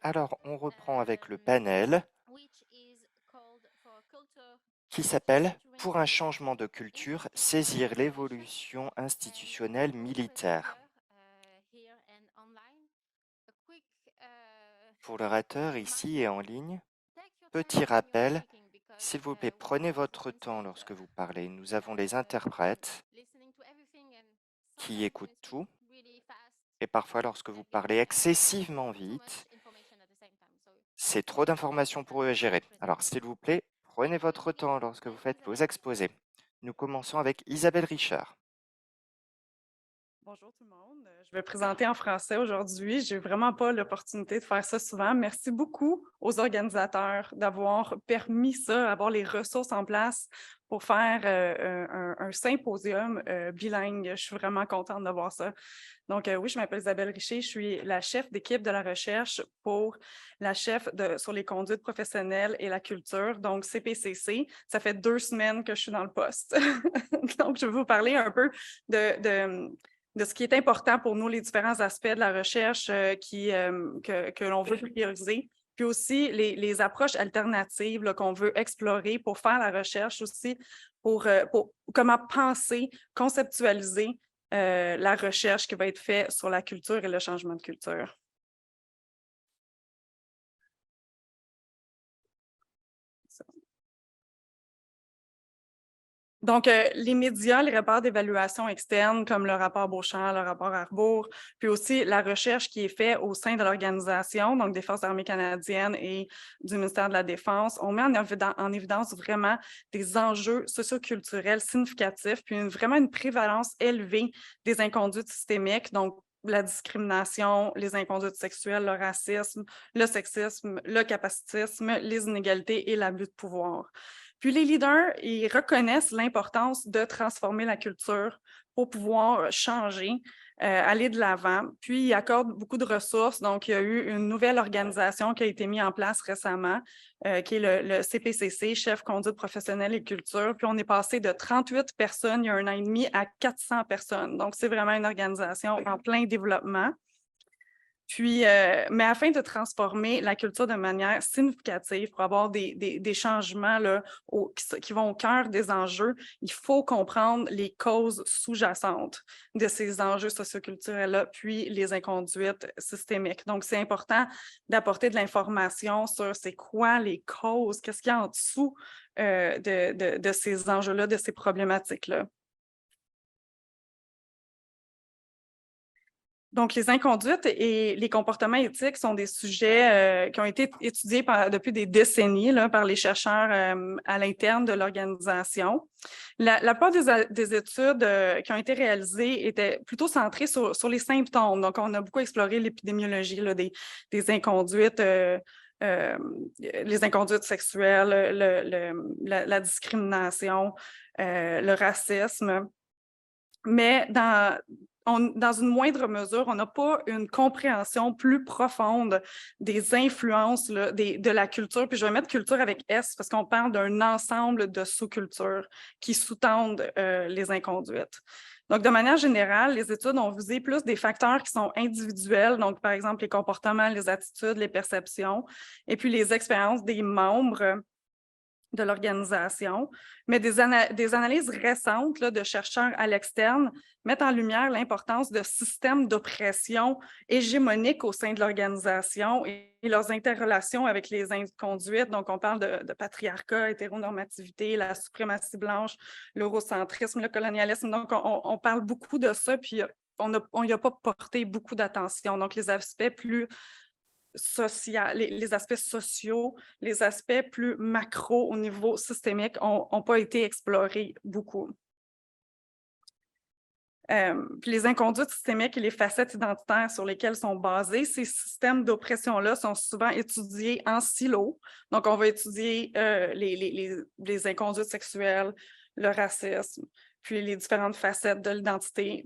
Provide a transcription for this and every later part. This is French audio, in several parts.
Alors, on reprend avec le panel qui s'appelle « Pour un changement de culture, saisir l'évolution institutionnelle militaire ». Pour l'orateur ici et en ligne, petit rappel, s'il vous plaît, prenez votre temps lorsque vous parlez. Nous avons les interprètes qui écoutent tout et parfois lorsque vous parlez excessivement vite, c'est trop d'informations pour eux à gérer. Alors, s'il vous plaît, prenez votre temps lorsque vous faites vos exposés. Nous commençons avec Isabelle Richard. Bonjour tout le monde. Je vais présenter en français aujourd'hui. Je n'ai vraiment pas l'opportunité de faire ça souvent. Merci beaucoup aux organisateurs d'avoir permis ça, d'avoir les ressources en place pour faire un symposium bilingue. Je suis vraiment contente d'avoir ça. Donc, oui, je m'appelle Isabelle Richer. Je suis la chef d'équipe de la recherche pour la chef sur les conduites professionnelles et la culture, donc CPCC. Ça fait 2 semaines que je suis dans le poste. Donc, je vais vous parler un peu de ce qui est important pour nous, les différents aspects de la recherche que l'on veut prioriser, puis aussi les approches alternatives qu'on veut explorer pour faire la recherche aussi, pour comment penser, conceptualiser la recherche qui va être faite sur la culture et le changement de culture. Donc, les médias, les rapports d'évaluation externe, comme le rapport Beauchamp, le rapport Arbour, puis aussi la recherche qui est faite au sein de l'organisation, donc des Forces armées canadiennes et du ministère de la Défense, on met en évidence vraiment des enjeux socioculturels significatifs, puis vraiment une prévalence élevée des inconduites systémiques, donc la discrimination, les inconduites sexuelles, le racisme, le sexisme, le capacitisme, les inégalités et l'abus de pouvoir. Puis les leaders, ils reconnaissent l'importance de transformer la culture pour pouvoir changer, aller de l'avant. Puis ils accordent beaucoup de ressources. Donc, il y a eu une nouvelle organisation qui a été mise en place récemment, qui est le CPCC, Chef Conduite professionnelle et culture. Puis on est passé de 38 personnes il y a 1 an et demi à 400 personnes. Donc, c'est vraiment une organisation en plein développement. Puis, mais afin de transformer la culture de manière significative pour avoir des changements là, qui vont au cœur des enjeux, il faut comprendre les causes sous-jacentes de ces enjeux socioculturels-là, puis les inconduites systémiques. Donc, c'est important d'apporter de l'information sur c'est quoi les causes, qu'est-ce qu'il y a en dessous de ces enjeux-là, de ces problématiques-là. Donc, les inconduites et les comportements éthiques sont des sujets qui ont été étudiés depuis des décennies là, par les chercheurs à l'interne de l'organisation. La plupart des études qui ont été réalisées étaient plutôt centrées sur les symptômes. Donc, on a beaucoup exploré l'épidémiologie des inconduites, les inconduites sexuelles, la discrimination, le racisme. Mais dans une moindre mesure, on n'a pas une compréhension plus profonde des influences là, de la culture. Puis je vais mettre culture avec S parce qu'on parle d'un ensemble de sous-cultures qui sous-tendent les inconduites. Donc, de manière générale, les études ont visé plus des facteurs qui sont individuels, donc par exemple les comportements, les attitudes, les perceptions, et puis les expériences des membres de l'organisation, mais des analyses récentes là, de chercheurs à l'externe mettent en lumière l'importance de systèmes d'oppression hégémoniques au sein de l'organisation et leurs interrelations avec les inconduites. Donc, on parle de patriarcat, hétéronormativité, la suprématie blanche, l'eurocentrisme, le colonialisme. Donc, on parle beaucoup de ça, puis on n'y a pas porté beaucoup d'attention. Donc, les aspects plus les aspects sociaux, les aspects plus macro au niveau systémique n'ont pas été explorés beaucoup. Puis les inconduites systémiques et les facettes identitaires sur lesquelles sont basés ces systèmes d'oppression-là sont souvent étudiés en silo. Donc, on va étudier les inconduites sexuelles, le racisme, puis les différentes facettes de l'identité,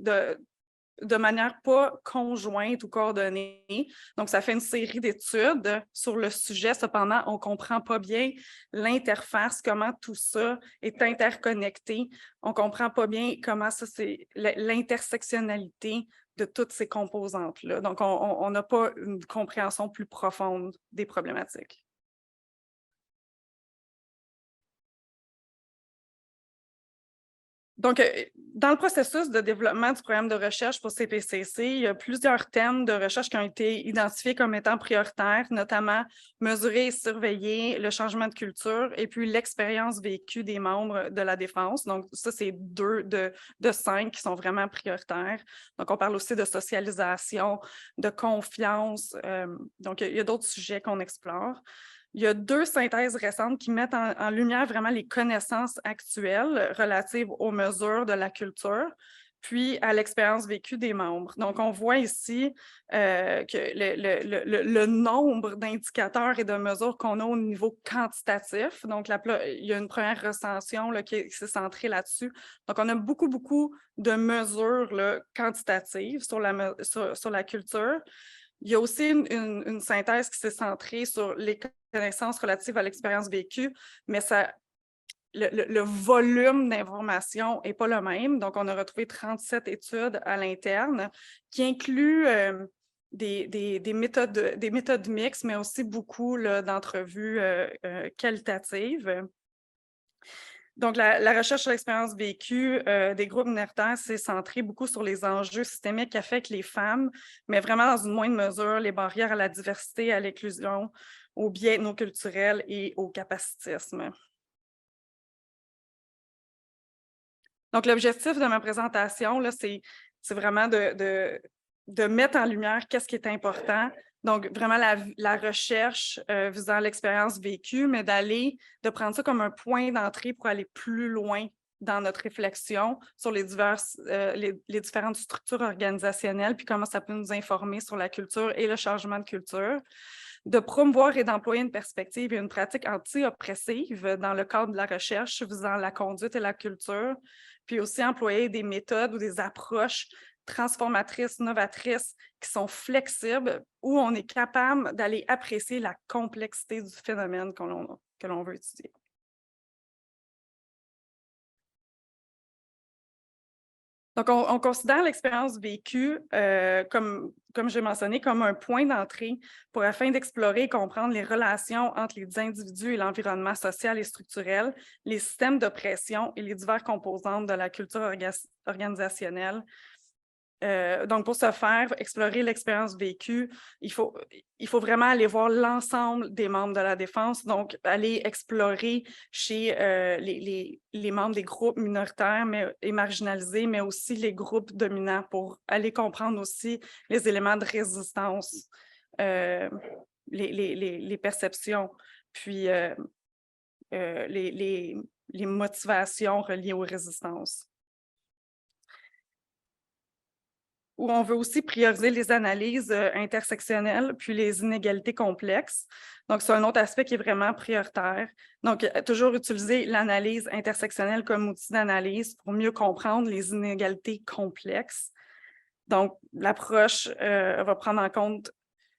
de manière pas conjointe ou coordonnée. Donc, ça fait une série d'études sur le sujet. Cependant, on ne comprend pas bien l'interface, comment tout ça est interconnecté. On ne comprend pas bien comment ça, c'est l'intersectionnalité de toutes ces composantes-là. Donc, on n'a pas une compréhension plus profonde des problématiques. Donc, dans le processus de développement du programme de recherche pour CPCC, il y a plusieurs thèmes de recherche qui ont été identifiés comme étant prioritaires, notamment mesurer et surveiller le changement de culture et puis l'expérience vécue des membres de la défense. Donc, ça, c'est 2 de 5 qui sont vraiment prioritaires. Donc, on parle aussi de socialisation, de confiance. Donc, il y a d'autres sujets qu'on explore. Il y a 2 synthèses récentes qui mettent en lumière vraiment les connaissances actuelles relatives aux mesures de la culture, puis à l'expérience vécue des membres. Donc, on voit ici que le nombre d'indicateurs et de mesures qu'on a au niveau quantitatif. Donc, il y a une première recension là, qui s'est centrée là-dessus. Donc, on a beaucoup de mesures là, quantitatives sur la culture. Il y a aussi une synthèse qui s'est centrée sur les connaissances relatives à l'expérience vécue, mais le volume d'informations n'est pas le même. Donc, on a retrouvé 37 études à l'interne qui incluent des méthodes mixtes, mais aussi beaucoup d'entrevues qualitatives. Donc, la recherche sur l'expérience vécue des groupes minoritaires s'est centrée beaucoup sur les enjeux systémiques qui affectent les femmes, mais vraiment dans une moindre mesure, les barrières à la diversité, à l'inclusion, au biais ethnoculturel et au capacitisme. Donc, l'objectif de ma présentation, c'est vraiment de mettre en lumière qu'est-ce qui est important. Donc, vraiment la recherche visant l'expérience vécue, mais de prendre ça comme un point d'entrée pour aller plus loin dans notre réflexion sur les différentes structures organisationnelles, puis comment ça peut nous informer sur la culture et le changement de culture. De promouvoir et d'employer une perspective et une pratique anti-oppressive dans le cadre de la recherche visant la conduite et la culture, puis aussi employer des méthodes ou des approches transformatrices, novatrices, qui sont flexibles, où on est capable d'aller apprécier la complexité du phénomène que l'on veut étudier. Donc, on considère l'expérience vécue, comme j'ai mentionné, comme un point d'entrée afin d'explorer et comprendre les relations entre les individus et l'environnement social et structurel, les systèmes d'oppression et les diverses composantes de la culture organisationnelle. Donc, pour ce faire, explorer l'expérience vécue, il faut vraiment aller voir l'ensemble des membres de la défense, donc aller explorer chez les membres des groupes minoritaires et marginalisés, mais aussi les groupes dominants pour aller comprendre aussi les éléments de résistance, les perceptions, puis les motivations reliées aux résistances. Où on veut aussi prioriser les analyses intersectionnelles, puis les inégalités complexes. Donc, c'est un autre aspect qui est vraiment prioritaire. Donc, toujours utiliser l'analyse intersectionnelle comme outil d'analyse pour mieux comprendre les inégalités complexes. Donc, l'approche va prendre en compte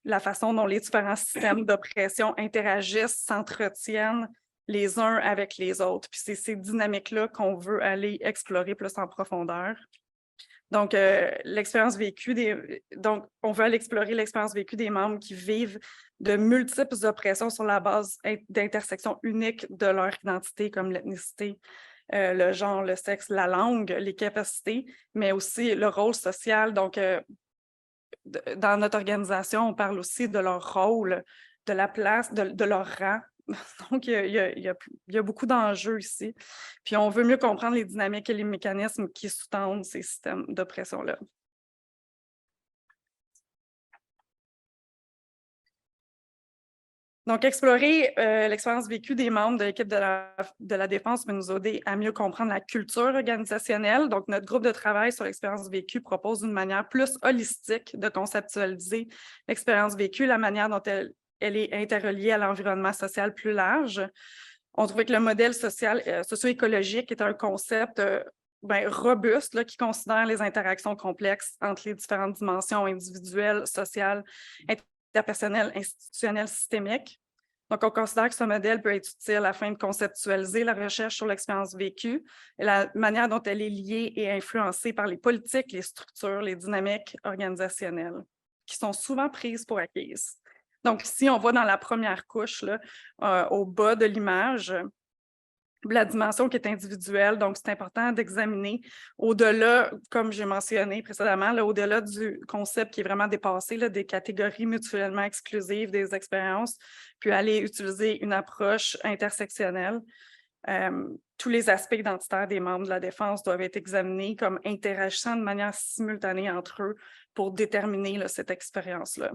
la façon dont les différents systèmes d'oppression interagissent, s'entretiennent les uns avec les autres. Puis c'est ces dynamiques-là qu'on veut aller explorer plus en profondeur. Donc, l'expérience vécue donc, on veut aller explorer l'expérience vécue des membres qui vivent de multiples oppressions sur la base d'intersections uniques de leur identité, comme l'ethnicité, le genre, le sexe, la langue, les capacités, mais aussi le rôle social. Donc, dans notre organisation, on parle aussi de leur rôle, de la place, de leur rang. Donc, il y a beaucoup d'enjeux ici. Puis, on veut mieux comprendre les dynamiques et les mécanismes qui sous-tendent ces systèmes d'oppression-là. Donc, explorer l'expérience vécue des membres de l'équipe de la défense peut nous aider à mieux comprendre la culture organisationnelle. Donc, notre groupe de travail sur l'expérience vécue propose une manière plus holistique de conceptualiser l'expérience vécue, la manière dont elle est interreliée à l'environnement social plus large. On trouvait que le modèle socio-écologique est un concept robuste là, qui considère les interactions complexes entre les différentes dimensions individuelles, sociales, interpersonnelles, institutionnelles, systémiques. Donc, on considère que ce modèle peut être utile afin de conceptualiser la recherche sur l'expérience vécue et la manière dont elle est liée et influencée par les politiques, les structures, les dynamiques organisationnelles qui sont souvent prises pour acquises. Donc, ici, on voit dans la première couche, là, au bas de l'image, la dimension qui est individuelle. Donc, c'est important d'examiner au-delà, comme j'ai mentionné précédemment, au-delà du concept qui est vraiment dépassé, là, des catégories mutuellement exclusives des expériences, puis aller utiliser une approche intersectionnelle. Tous les aspects identitaires des membres de la défense doivent être examinés comme interagissant de manière simultanée entre eux pour déterminer là, cette expérience-là.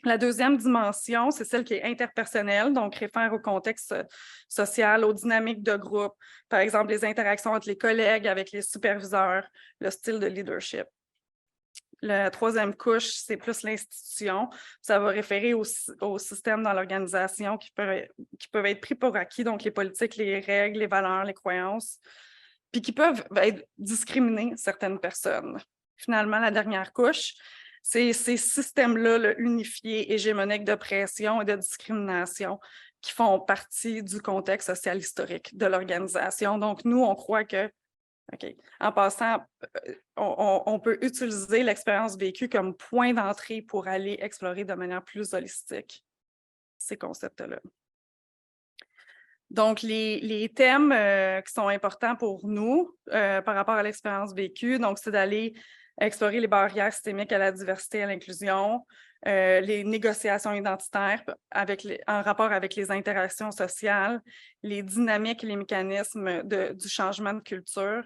La deuxième dimension, c'est celle qui est interpersonnelle, donc réfère au contexte social, aux dynamiques de groupe, par exemple les interactions entre les collègues, avec les superviseurs, le style de leadership. La troisième couche, c'est plus l'institution. Ça va référer au système dans l'organisation qui peuvent être pris pour acquis, donc les politiques, les règles, les valeurs, les croyances, puis qui peuvent être discriminer certaines personnes. Finalement, la dernière couche, c'est ces systèmes-là là, unifiés, hégémoniques d'oppression et de discrimination qui font partie du contexte social historique de l'organisation. Donc, nous, on croit que, en passant, on peut utiliser l'expérience vécue comme point d'entrée pour aller explorer de manière plus holistique ces concepts-là. Donc, les thèmes qui sont importants pour nous par rapport à l'expérience vécue, donc c'est d'aller explorer les barrières systémiques à la diversité et à l'inclusion, les négociations identitaires en rapport avec les interactions sociales, les dynamiques et les mécanismes du changement de culture,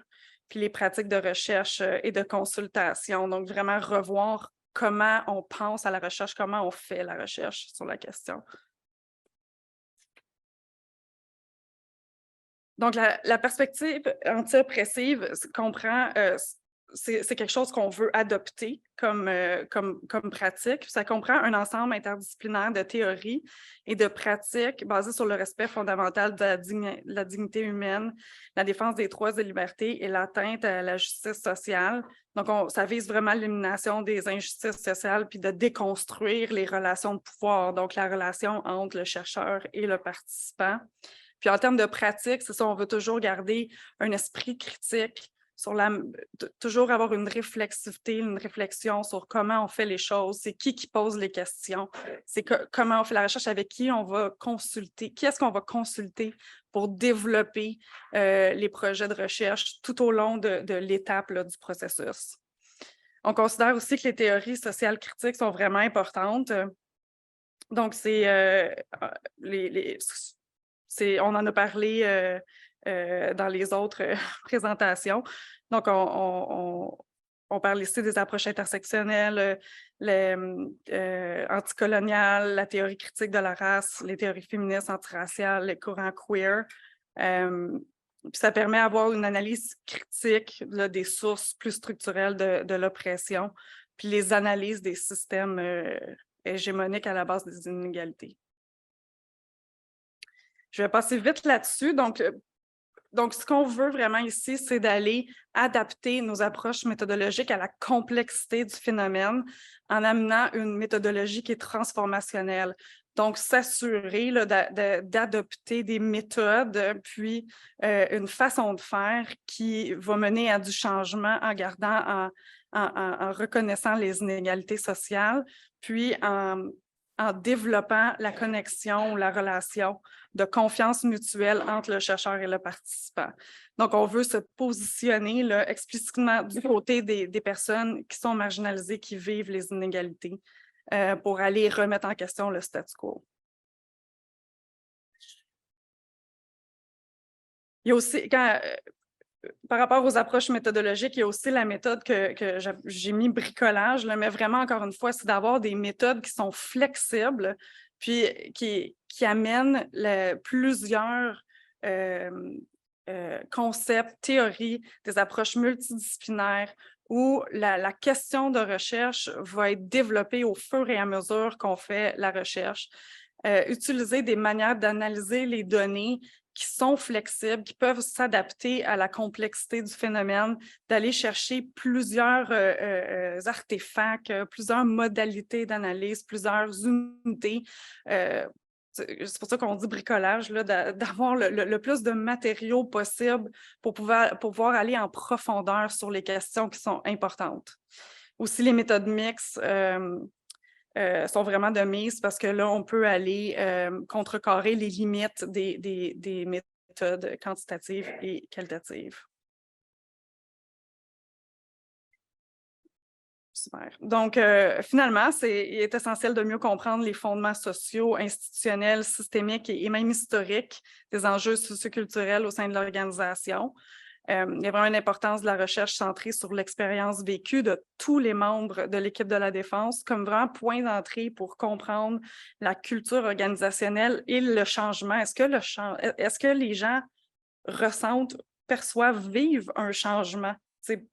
puis les pratiques de recherche et de consultation. Donc, vraiment revoir comment on pense à la recherche, comment on fait la recherche sur la question. Donc, la perspective anti-oppressive comprend, c'est quelque chose qu'on veut adopter comme pratique. Ça comprend un ensemble interdisciplinaire de théories et de pratiques basées sur le respect fondamental de la dignité humaine, la défense des droits et libertés et l'atteinte à la justice sociale. Donc, ça vise vraiment l'élimination des injustices sociales puis de déconstruire les relations de pouvoir, donc la relation entre le chercheur et le participant. Puis en termes de pratique, c'est ça, on veut toujours garder un esprit critique, toujours avoir une réflexivité, une réflexion sur comment on fait les choses, c'est qui pose les questions, c'est comment on fait la recherche, avec qui on va consulter, qui est-ce qu'on va consulter pour développer les projets de recherche tout au long de l'étape du processus. On considère aussi que les théories sociales critiques sont vraiment importantes. Donc, on en a parlé dans les autres présentations. Donc, on parle ici des approches intersectionnelles, anticoloniales, la théorie critique de la race, les théories féministes, antiraciales, les courants queer. Puis ça permet d'avoir une analyse critique là, des sources plus structurelles de l'oppression, puis les analyses des systèmes hégémoniques à la base des inégalités. Je vais passer vite là-dessus. Donc, ce qu'on veut vraiment ici, c'est d'aller adapter nos approches méthodologiques à la complexité du phénomène en amenant une méthodologie qui est transformationnelle. Donc, s'assurer d'adopter des méthodes, puis une façon de faire qui va mener à du changement en gardant, en reconnaissant les inégalités sociales, puis en développant la connexion ou la relation de confiance mutuelle entre le chercheur et le participant. Donc, on veut se positionner là, explicitement du côté des personnes qui sont marginalisées, qui vivent les inégalités, pour aller remettre en question le statu quo. Il y a aussi, par rapport aux approches méthodologiques, il y a aussi la méthode que j'ai mis bricolage, là, mais vraiment, encore une fois, c'est d'avoir des méthodes qui sont flexibles, puis qui amènent plusieurs concepts, théories, des approches multidisciplinaires où la question de recherche va être développée au fur et à mesure qu'on fait la recherche. Utiliser des manières d'analyser les données qui sont flexibles, qui peuvent s'adapter à la complexité du phénomène, d'aller chercher plusieurs artefacts, plusieurs modalités d'analyse, plusieurs unités c'est pour ça qu'on dit bricolage, là, d'avoir le plus de matériaux possible pour pouvoir aller en profondeur sur les questions qui sont importantes. Aussi, les méthodes mixtes sont vraiment de mise parce que là, on peut aller contrecarrer les limites des méthodes quantitatives et qualitatives. Super. Donc, finalement, il est essentiel de mieux comprendre les fondements sociaux, institutionnels, systémiques et même historiques des enjeux socioculturels au sein de l'organisation. Il y a vraiment une importance de la recherche centrée sur l'expérience vécue de tous les membres de l'équipe de la défense comme vraiment point d'entrée pour comprendre la culture organisationnelle et le changement. Est-ce que les gens ressentent, perçoivent, vivent un changement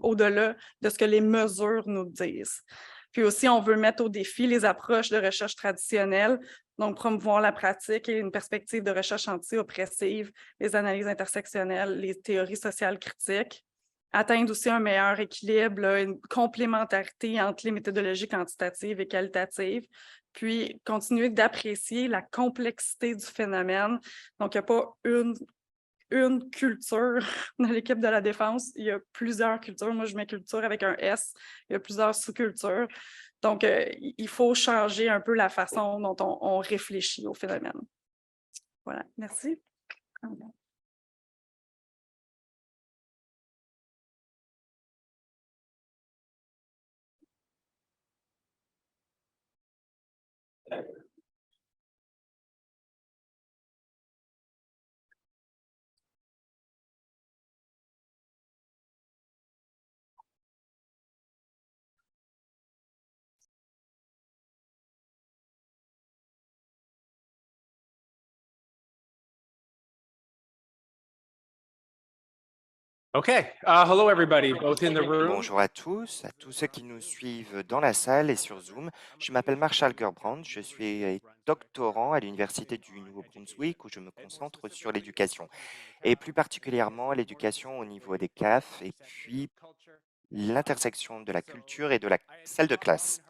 au-delà de ce que les mesures nous disent? Puis aussi, on veut mettre au défi les approches de recherche traditionnelles, donc promouvoir la pratique et une perspective de recherche anti-oppressive, les analyses intersectionnelles, les théories sociales critiques, atteindre aussi un meilleur équilibre, là, une complémentarité entre les méthodologies quantitatives et qualitatives, puis continuer d'apprécier la complexité du phénomène. Donc, il n'y a pas une culture dans l'équipe de la défense. Il y a plusieurs cultures. Moi, je mets culture avec un S. Il y a plusieurs sous-cultures. Donc, il faut changer un peu la façon dont on réfléchit au phénomène. Voilà, merci. Okay, hello everybody, both in the room. Bonjour à tous ceux qui nous suivent dans la salle et sur Zoom. Je m'appelle Marshall Gerbrand, je suis doctorant à l'Université du Nouveau-Brunswick où je me concentre sur l'éducation et plus particulièrement l'éducation au niveau des CAF et puis l'intersection de la culture et de la salle de classe.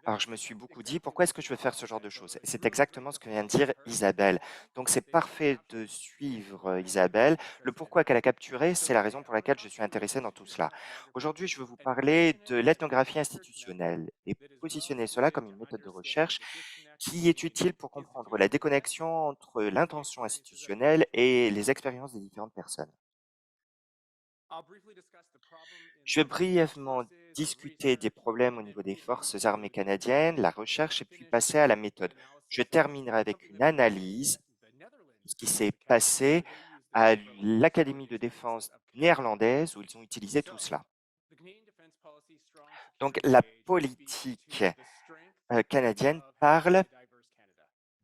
Alors, je me suis beaucoup dit, pourquoi est-ce que je veux faire ce genre de choses? Et c'est exactement ce que vient de dire Isabelle. Donc, c'est parfait de suivre Isabelle. Le pourquoi qu'elle a capturé, c'est la raison pour laquelle je suis intéressé dans tout cela. Aujourd'hui, je veux vous parler de l'ethnographie institutionnelle et positionner cela comme une méthode de recherche qui est utile pour comprendre la déconnexion entre l'intention institutionnelle et les expériences des différentes personnes. Je vais brièvement discuter des problèmes au niveau des forces armées canadiennes, la recherche et puis passer à la méthode. Je terminerai avec une analyse de ce qui s'est passé à l'Académie de défense néerlandaise où ils ont utilisé tout cela. Donc, la politique canadienne parle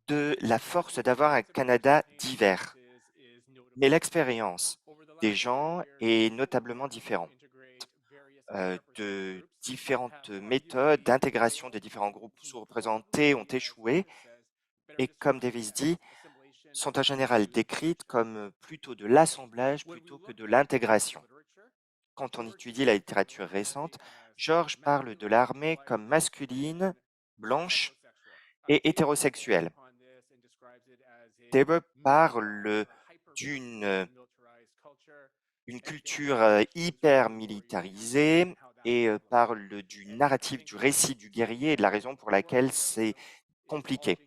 de la force d'avoir un Canada divers, mais l'expérience des gens est notablement différente. De différentes méthodes d'intégration des différents groupes sous-représentés ont échoué et, comme Davis dit, sont en général décrites comme plutôt de l'assemblage plutôt que de l'intégration. Quand on étudie la littérature récente, George parle de l'armée comme masculine, blanche et hétérosexuelle. Tabor parle d'une culture hyper militarisée et parle du narratif, du récit du guerrier et de la raison pour laquelle c'est compliqué.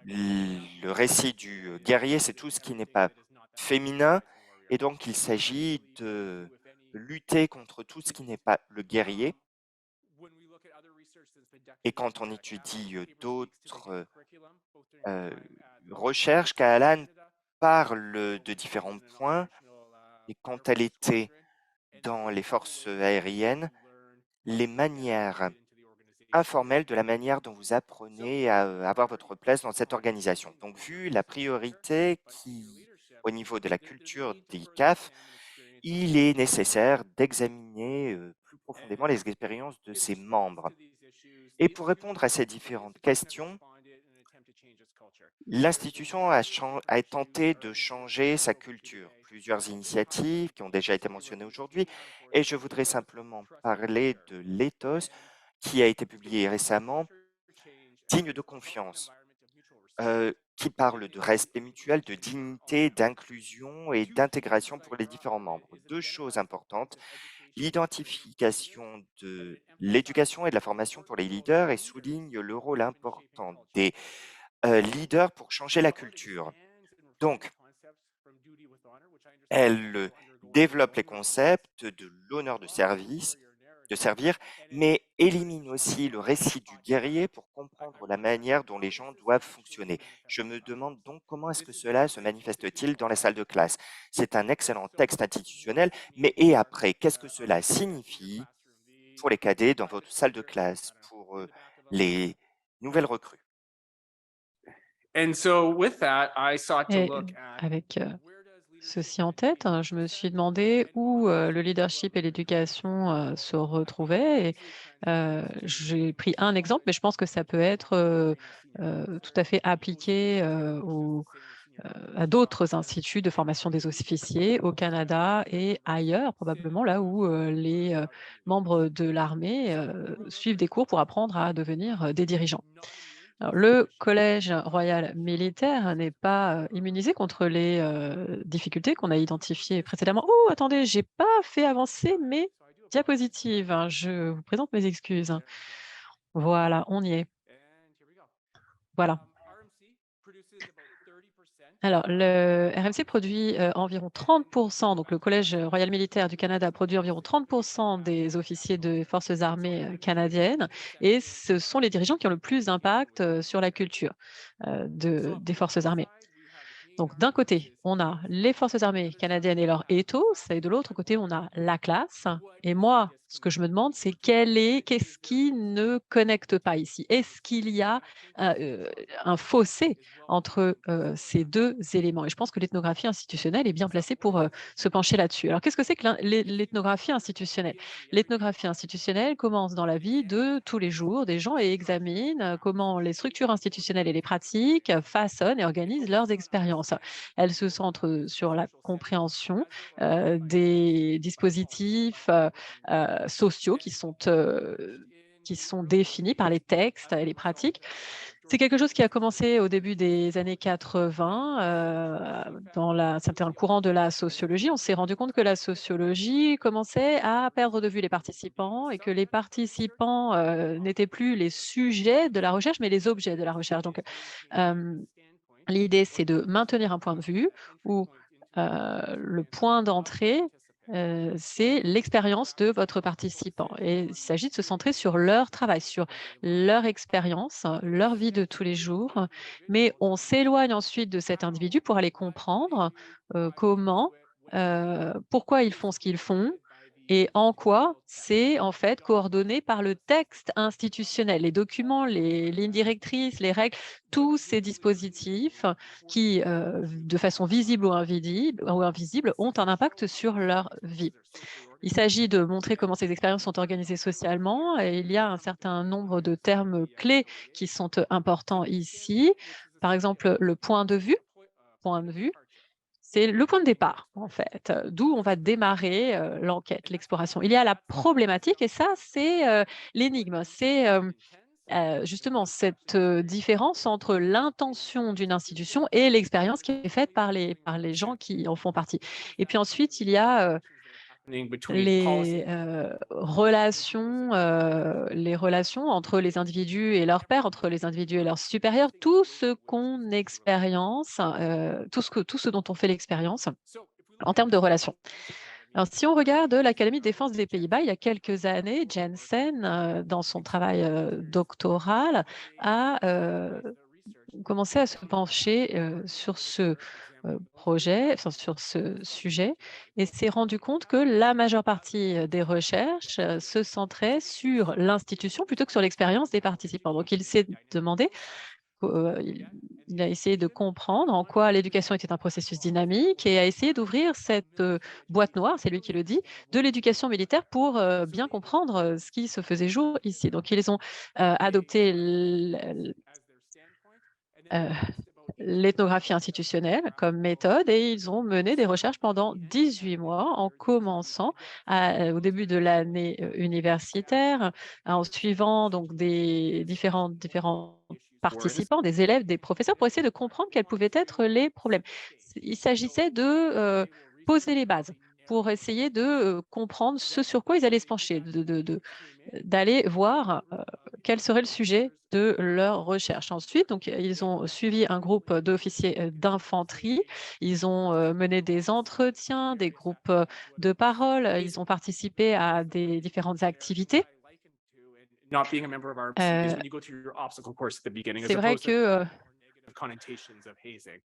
Le récit du guerrier, c'est tout ce qui n'est pas féminin et donc il s'agit de lutter contre tout ce qui n'est pas le guerrier. Et quand on étudie d'autres recherches, Cahalan parle de différents points et quand elle était dans les forces aériennes, les manières informelles de la manière dont vous apprenez à avoir votre place dans cette organisation. Donc, vu la priorité au niveau de la culture des CAF, il est nécessaire d'examiner plus profondément les expériences de ses membres. Et pour répondre à ces différentes questions, l'institution a tenté de changer sa culture. Plusieurs initiatives qui ont déjà été mentionnées aujourd'hui, et je voudrais simplement parler de l'ethos qui a été publié récemment, digne de confiance, qui parle de respect mutuel, de dignité, d'inclusion et d'intégration pour les différents membres. Deux choses importantes, l'identification de l'éducation et de la formation pour les leaders et souligne le rôle important des leaders pour changer la culture. Donc, elle développe les concepts de l'honneur de servir, mais élimine aussi le récit du guerrier pour comprendre la manière dont les gens doivent fonctionner. Je me demande donc comment est-ce que cela se manifeste-t-il dans la salle de classe. C'est un excellent texte institutionnel, mais et après, qu'est-ce que cela signifie pour les cadets dans votre salle de classe, pour les nouvelles recrues? And so with that, I sought to Et look at avec ceci en tête, hein, je me suis demandé où le leadership et l'éducation se retrouvaient. Et j'ai pris un exemple, mais je pense que ça peut être tout à fait appliqué à d'autres instituts de formation des officiers au Canada et ailleurs, probablement là où les membres de l'armée suivent des cours pour apprendre à devenir des dirigeants. Alors, le Collège royal militaire n'est pas immunisé contre les difficultés qu'on a identifiées précédemment. Oh, attendez, j'ai pas fait avancer mes diapositives, hein. Je vous présente mes excuses. Voilà, on y est. Voilà. Alors, le RMC produit environ 30%, donc le Collège royal militaire du Canada produit environ 30% des officiers des forces armées canadiennes, et ce sont les dirigeants qui ont le plus d'impact sur la culture des forces armées. Donc, d'un côté, on a les forces armées canadiennes et leur ethos, et de l'autre côté, on a la classe. Et moi, ce que je me demande, c'est qu'est-ce qui ne connecte pas ici? Est-ce qu'il y a un fossé entre ces deux éléments? Et je pense que l'ethnographie institutionnelle est bien placée pour se pencher là-dessus. Alors, qu'est-ce que c'est que l'ethnographie institutionnelle? L'ethnographie institutionnelle commence dans la vie de tous les jours des gens et examine comment les structures institutionnelles et les pratiques façonnent et organisent leurs expériences. Elle se centre sur la compréhension des dispositifs sociaux qui sont définis par les textes et les pratiques. C'est quelque chose qui a commencé au début des années 80, c'était un courant de la sociologie. On s'est rendu compte que la sociologie commençait à perdre de vue les participants et que les participants n'étaient plus les sujets de la recherche, mais les objets de la recherche. Donc, l'idée, c'est de maintenir un point de vue où le point d'entrée, c'est l'expérience de votre participant. Et il s'agit de se centrer sur leur travail, sur leur expérience, leur vie de tous les jours. Mais on s'éloigne ensuite de cet individu pour aller comprendre pourquoi ils font ce qu'ils font et en quoi c'est en fait coordonné par le texte institutionnel, les documents, les lignes directrices, les règles, tous ces dispositifs qui, de façon visible ou invisible, ont un impact sur leur vie. Il s'agit de montrer comment ces expériences sont organisées socialement et il y a un certain nombre de termes clés qui sont importants ici. Par exemple, le point de vue. Point de vue, c'est le point de départ, en fait, d'où on va démarrer l'enquête, l'exploration. Il y a la problématique et ça, c'est l'énigme. C'est justement cette différence entre l'intention d'une institution et l'expérience qui est faite par les gens qui en font partie. Et puis ensuite, il y a les relations entre les individus et leurs pairs, entre les individus et leurs supérieurs, tout ce qu'on expérience, tout ce dont on fait l'expérience en termes de relations. Alors, si on regarde l'Académie de défense des Pays-Bas, il y a quelques années, Jensen, dans son travail doctoral, a commencé à se pencher sur ce projet, enfin, sur ce sujet, et s'est rendu compte que la majeure partie des recherches se centrait sur l'institution plutôt que sur l'expérience des participants. Donc, il s'est demandé il a essayé de comprendre en quoi l'éducation était un processus dynamique et a essayé d'ouvrir cette boîte noire, c'est lui qui le dit, de l'éducation militaire pour bien comprendre ce qui se faisait jour ici. Donc, ils ont adopté l'ethnographie institutionnelle comme méthode et ils ont mené des recherches pendant 18 mois en commençant au début de l'année universitaire, en suivant donc des différents participants, des élèves, des professeurs pour essayer de comprendre quels pouvaient être les problèmes. Il s'agissait de poser les bases pour essayer de comprendre ce sur quoi ils allaient se pencher, d'aller voir quel serait le sujet de leur recherche. Ensuite, donc, ils ont suivi un groupe d'officiers d'infanterie. Ils ont mené des entretiens, des groupes de parole. Ils ont participé à des différentes activités. Not being a member of RPC is when you go through your obstacle course at the beginning, as C'est vrai opposed to que negative connotations of hazing.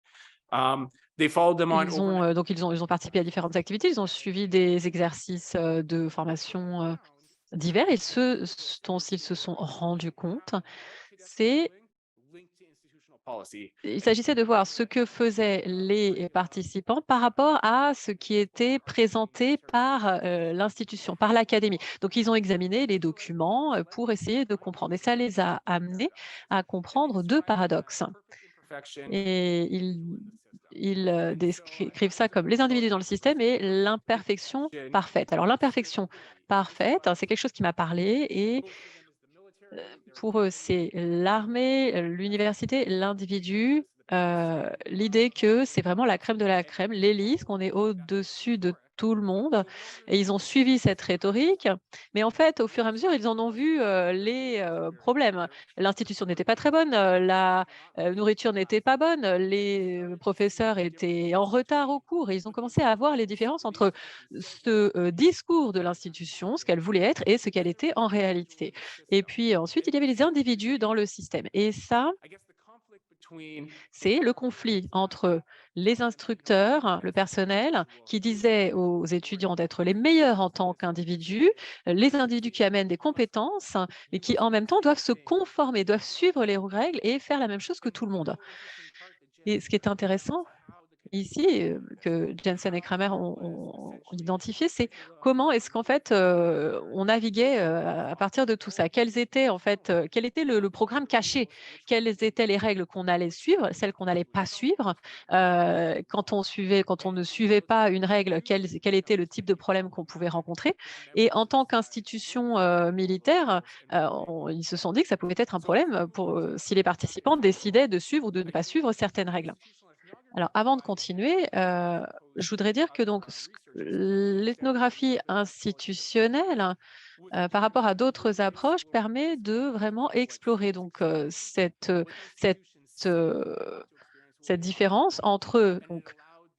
They followed them on ils ont overnight. donc ils ont participé à différentes activités. Ils ont suivi des exercices de formation divers et ce dont ils se sont rendus compte, c'est il s'agissait de voir ce que faisaient les participants par rapport à ce qui était présenté par l'institution, par l'académie. Donc, ils ont examiné les documents pour essayer de comprendre. Et ça les a amenés à comprendre deux paradoxes. Et ils décrivent ça comme les individus dans le système et l'imperfection parfaite. Alors, l'imperfection parfaite, hein, c'est quelque chose qui m'a parlé et pour eux, c'est l'armée, l'université, l'individu, l'idée que c'est vraiment la crème de la crème, l'élite, qu'on est au-dessus de tout le monde et ils ont suivi cette rhétorique. Mais en fait, au fur et à mesure, ils en ont vu, les, problèmes. L'institution n'était pas très bonne, la, nourriture n'était pas bonne, les, professeurs étaient en retard au cours et ils ont commencé à voir les différences entre ce, discours de l'institution, ce qu'elle voulait être et ce qu'elle était en réalité. Et puis ensuite, il y avait les individus dans le système. Et ça, c'est le conflit entre les instructeurs, le personnel, qui disaient aux étudiants d'être les meilleurs en tant qu'individus, les individus qui amènent des compétences, mais qui en même temps doivent se conformer, doivent suivre les règles et faire la même chose que tout le monde. Et ce qui est intéressant, ici, que Jensen et Kramer ont identifié, c'est comment est-ce qu'en fait, on naviguait, à partir de tout ça? Quels étaient en fait, quel était le programme caché? Quelles étaient les règles qu'on allait suivre, celles qu'on n'allait pas suivre? Quand on ne suivait pas une règle, quel était le type de problème qu'on pouvait rencontrer? Et en tant qu'institution, militaire, ils se sont dit que ça pouvait être un problème pour, si les participants décidaient de suivre ou de ne pas suivre certaines règles. Alors, avant de continuer, je voudrais dire que donc l'ethnographie institutionnelle, par rapport à d'autres approches, permet de vraiment explorer donc cette, heu, cette différence entre donc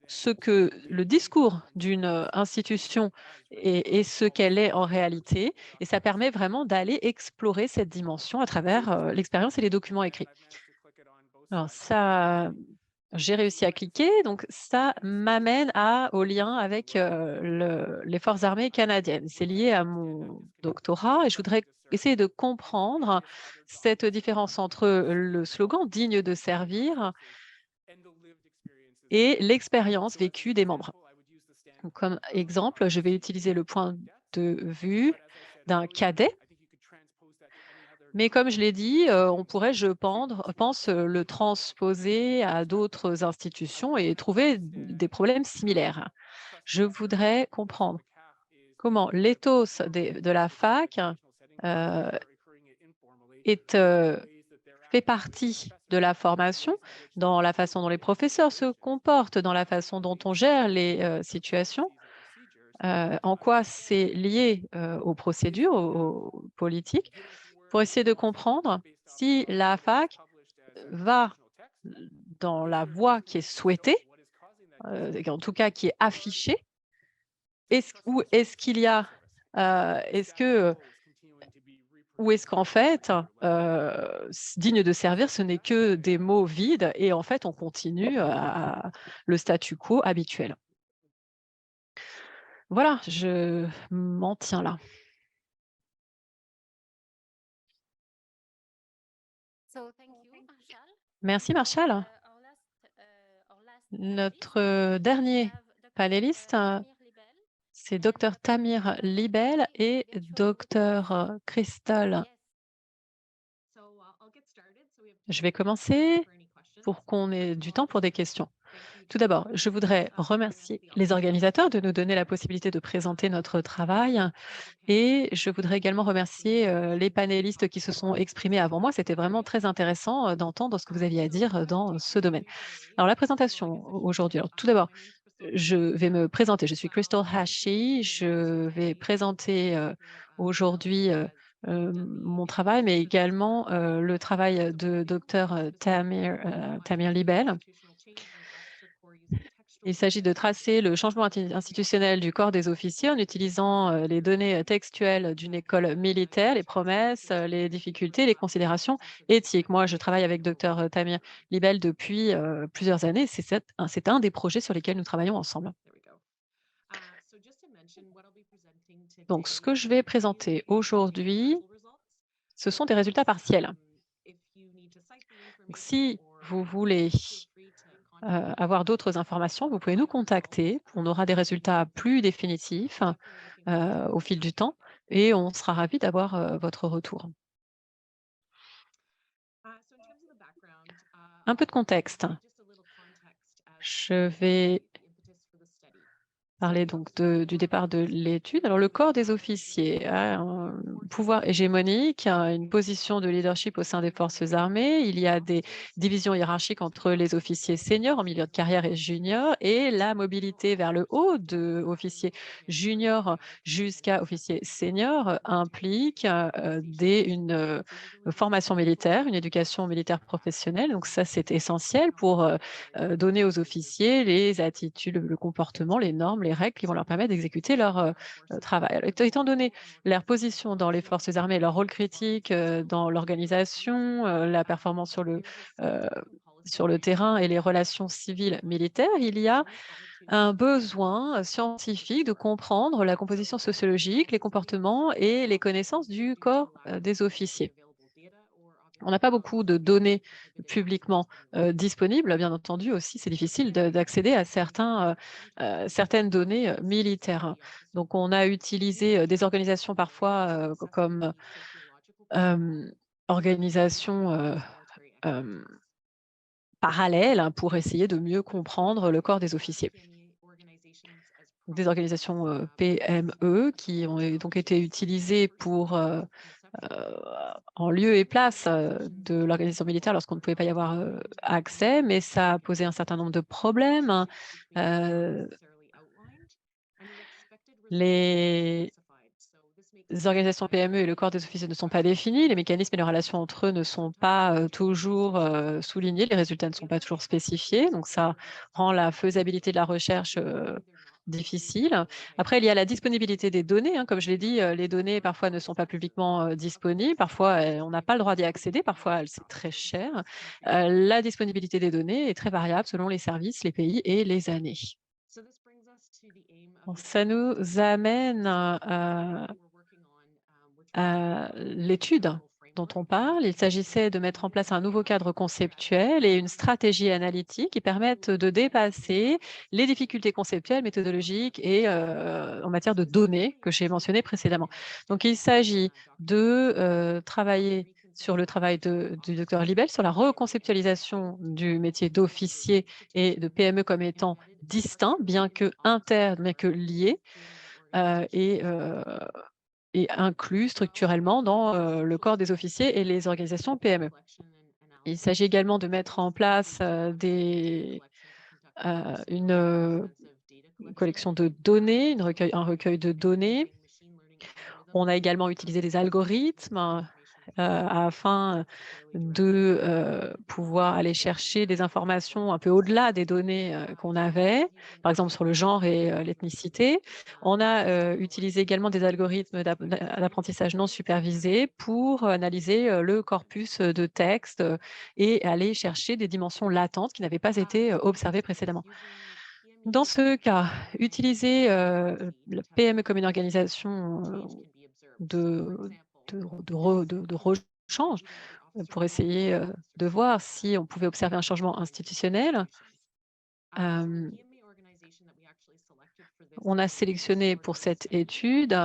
ce que le discours d'une, institution et ce qu'elle est en réalité et ça permet vraiment d'aller explorer cette dimension à travers, l'expérience et les documents écrits. Alors ça j'ai réussi à cliquer, donc ça m'amène au lien avec, les forces armées canadiennes. C'est lié à mon doctorat et je voudrais essayer de comprendre cette différence entre le slogan «Digne de servir» et l'expérience vécue des membres. Donc comme exemple, je vais utiliser le point de vue d'un cadet. Mais comme je l'ai dit, on pourrait, pense, le transposer à d'autres institutions et trouver des problèmes similaires. Je voudrais comprendre comment l'éthos de la fac, heu, est, fait partie de la formation, dans la façon dont les professeurs se comportent, dans la façon dont on gère les, situations, en quoi c'est lié, aux procédures, aux politiques, pour essayer de comprendre si la fac va dans la voie qui est souhaitée, en tout cas qui est affichée. Ou est-ce qu'il y a, est-ce que, ou est-ce qu'en fait, digne de servir, ce n'est que des mots vides et en fait on continue à le statu quo habituel? Voilà, je m'en tiens là. Merci Marshall. Notre dernier panéliste, c'est Dr Tamir Libel et Dr Crystal. Je vais commencer. pour qu'on ait du temps pour des questions. Tout d'abord, je voudrais remercier les organisateurs de nous donner la possibilité de présenter notre travail et je voudrais également remercier les panélistes qui se sont exprimés avant moi. C'était vraiment très intéressant d'entendre ce que vous aviez à dire dans ce domaine. Alors, la présentation aujourd'hui. Alors, tout d'abord, je vais me présenter. Je suis Crystal Hashi. Je vais présenter aujourd'hui mon travail, mais également le travail de Dr Tamir Libel. Il s'agit de tracer le changement institutionnel du corps des officiers en utilisant les données textuelles d'une école militaire, les promesses, les difficultés, les considérations éthiques. Moi, je travaille avec Dr Tamir Libel depuis plusieurs années. C'est un des projets sur lesquels nous travaillons ensemble. Donc, ce que je vais présenter aujourd'hui, ce sont des résultats partiels. Donc, si vous voulez avoir d'autres informations, vous pouvez nous contacter. On aura des résultats plus définitifs au fil du temps et on sera ravis d'avoir votre retour. Un peu de contexte. Je vais parler donc du départ de l'étude. Alors, le corps des officiers a un pouvoir hégémonique, a une position de leadership au sein des forces armées. Il y a des divisions hiérarchiques entre les officiers seniors en milieu de carrière et juniors, et la mobilité vers le haut de officiers juniors jusqu'à officiers seniors implique une formation militaire, une éducation militaire professionnelle. Donc ça, c'est essentiel pour donner aux officiers les attitudes, le comportement, les normes, les règles qui vont leur permettre d'exécuter leur travail. Alors, étant donné leur position dans les forces armées, leur rôle critique dans l'organisation, la performance sur le terrain et les relations civiles militaires, il y a un besoin scientifique de comprendre la composition sociologique, les comportements et les connaissances du corps des officiers. On n'a pas beaucoup de données publiquement disponibles. Bien entendu aussi, c'est difficile d'accéder à certaines données militaires. Donc, on a utilisé des organisations parfois comme organisations euh, parallèles hein, pour essayer de mieux comprendre le corps des officiers. Des organisations PME qui ont donc été utilisées pour en lieu et place de l'organisation militaire lorsqu'on ne pouvait pas y avoir accès, mais ça a posé un certain nombre de problèmes, hein. Les organisations PME et le corps des officiers ne sont pas définis, les mécanismes et les relations entre eux ne sont pas toujours soulignés, les résultats ne sont pas toujours spécifiés, donc ça rend la faisabilité de la recherche difficile. Après, il y a la disponibilité des données. Hein, comme je l'ai dit, les données parfois ne sont pas publiquement disponibles, parfois on n'a pas le droit d'y accéder, parfois c'est très cher. La disponibilité des données est très variable selon les services, les pays et les années. Bon, ça nous amène à l'étude dont on parle. Il s'agissait de mettre en place un nouveau cadre conceptuel et une stratégie analytique qui permettent de dépasser les difficultés conceptuelles, méthodologiques et en matière de données que j'ai mentionnées précédemment. Donc, il s'agit de travailler sur le travail du Dr Libel, sur la reconceptualisation du métier d'officier et de PME comme étant distincts, bien que internes, mais que liés, et inclus structurellement dans le corps des officiers et les organisations PME. Il s'agit également de mettre en place une collection de données, un recueil de données. On a également utilisé des algorithmes afin de pouvoir aller chercher des informations un peu au-delà des données qu'on avait, par exemple sur le genre et l'ethnicité. On a utilisé également des algorithmes d'apprentissage non supervisé pour analyser le corpus de texte et aller chercher des dimensions latentes qui n'avaient pas été observées précédemment. Dans ce cas, utiliser la PME comme une organisation de, de rechange pour essayer de voir si on pouvait observer un changement institutionnel. On a sélectionné pour cette étude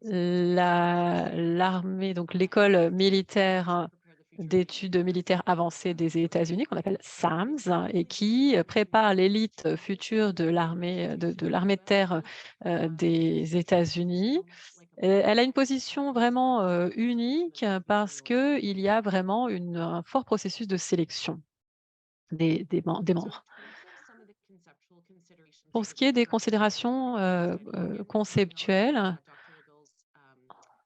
l'armée, donc l'école militaire d'études militaires avancées des États-Unis, qu'on appelle SAMS, et qui prépare l'élite future de l'armée de l'armée de terre des États-Unis. Elle a une position vraiment unique parce qu'il y a vraiment un fort processus de sélection des membres. Pour ce qui est des considérations conceptuelles,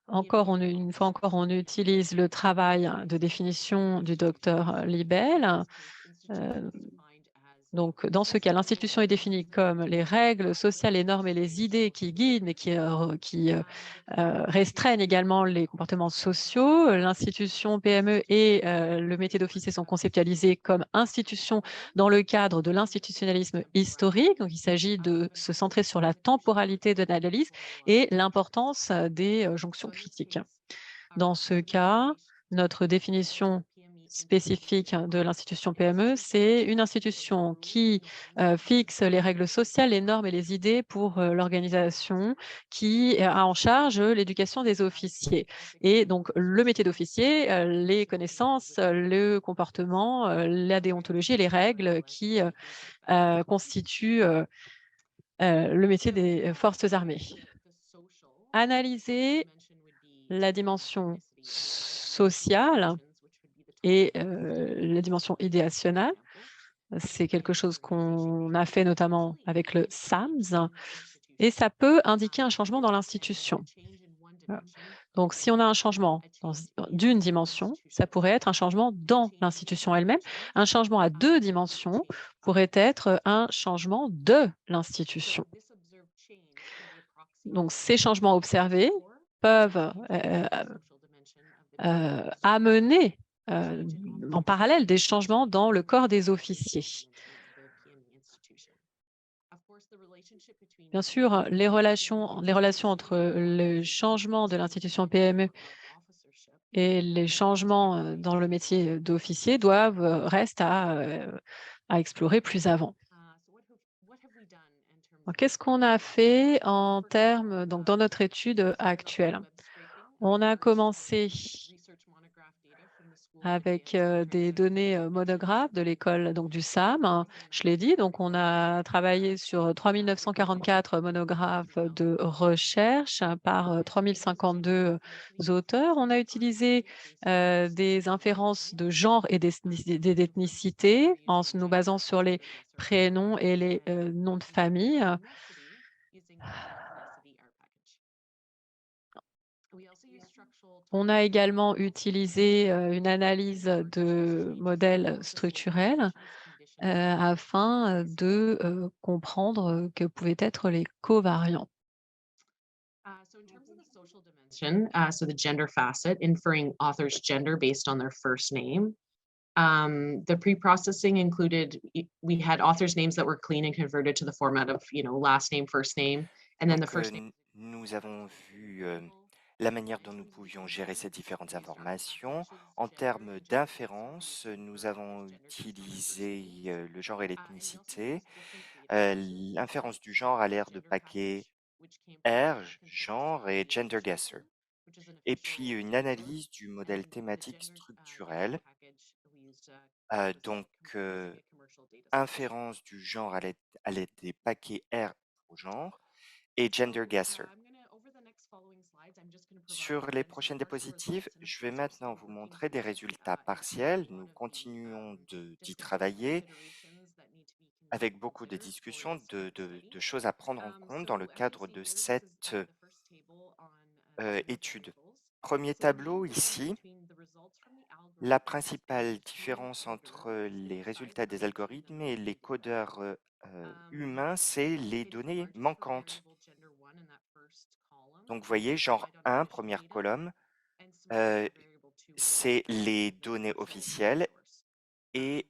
une fois encore, on utilise le travail de définition du docteur Libel. Donc, dans ce cas, l'institution est définie comme les règles sociales, les normes et les idées qui guident, mais qui restreignent également les comportements sociaux. L'institution PME et le métier d'officier sont conceptualisés comme institutions dans le cadre de l'institutionnalisme historique. Donc, il s'agit de se centrer sur la temporalité de l'analyse et l'importance des jonctions critiques. Dans ce cas, notre définition spécifique de l'institution PME, c'est une institution qui fixe les règles sociales, les normes et les idées pour l'organisation, qui a en charge l'éducation des officiers. Et donc, le métier d'officier, les connaissances, le comportement, la déontologie et les règles qui constituent le métier des forces armées. Analyser la dimension sociale et la dimension idéationnelle. C'est quelque chose qu'on a fait notamment avec le SAMS et ça peut indiquer un changement dans l'institution. Voilà. Donc, si on a un changement d'une dimension, ça pourrait être un changement dans l'institution elle-même. Un changement à 2 dimensions pourrait être un changement de l'institution. Donc, ces changements observés peuvent amener en parallèle des changements dans le corps des officiers. Bien sûr, les relations entre le changement de l'institution PME et les changements dans le métier d'officier restent à explorer plus avant. Qu'est-ce qu'on a fait en termes, donc dans notre étude actuelle? On a commencé avec des données monographes de l'école donc du SAM, hein, je l'ai dit. Donc, on a travaillé sur 3944 monographes de recherche par 3052 auteurs. On a utilisé des inférences de genre et d'ethnicité en nous basant sur les prénoms et les noms de famille. On a également utilisé une analyse de modèles structurels afin de comprendre que pouvaient être les covariants. So the gender facet, inferring author's gender based on their first name. The pre-processing included, we had authors' names that were clean and converted to the format of, last name, first name, and then the Donc, first name. nous avons vu la manière dont nous pouvions gérer ces différentes informations. En termes d'inférence, nous avons utilisé le genre et l'ethnicité. L'inférence du genre a l'air de paquet R, genre et gender guesser. Et puis une analyse du modèle thématique structurel. Donc, inférence du genre à l'aide des paquets R au genre et gender guesser. Sur les prochaines diapositives, je vais maintenant vous montrer des résultats partiels. Nous continuons d'y travailler avec beaucoup de discussions, de choses à prendre en compte dans le cadre de cette étude. Premier tableau ici, la principale différence entre les résultats des algorithmes et les codeurs humains, c'est les données manquantes. Donc, vous voyez, genre 1, première colonne, c'est les données officielles et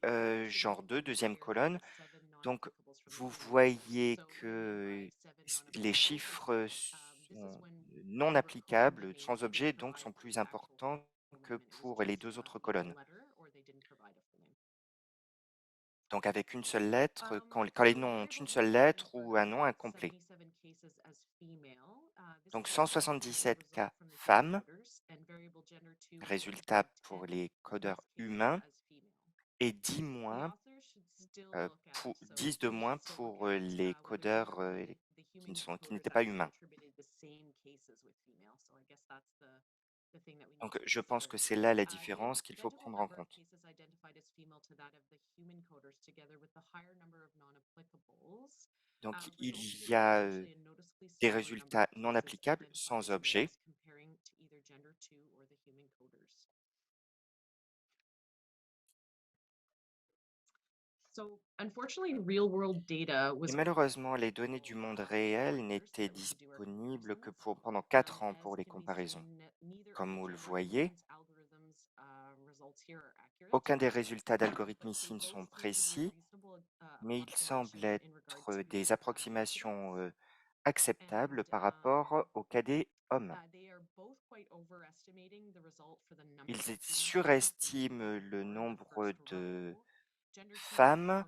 genre 2, deuxième colonne. Donc, vous voyez que les chiffres sont non applicables, sans objet, donc sont plus importants que pour les 2 autres colonnes. Donc avec une seule lettre, quand les noms ont une seule lettre ou un nom incomplet. Donc 177 cas femmes, résultat pour les codeurs humains, et 10 moins, 10 de moins pour les codeurs qui n'étaient pas humains. Donc je pense que c'est là la différence qu'il faut prendre en compte. Donc il y a des résultats non applicables sans objet. Et malheureusement, les données du monde réel n'étaient disponibles que pendant 4 ans pour les comparaisons. Comme vous le voyez, aucun des résultats d'algorithmes ici ne sont précis, mais ils semblent être des approximations acceptables par rapport au cas des hommes. Ils surestiment le nombre de femmes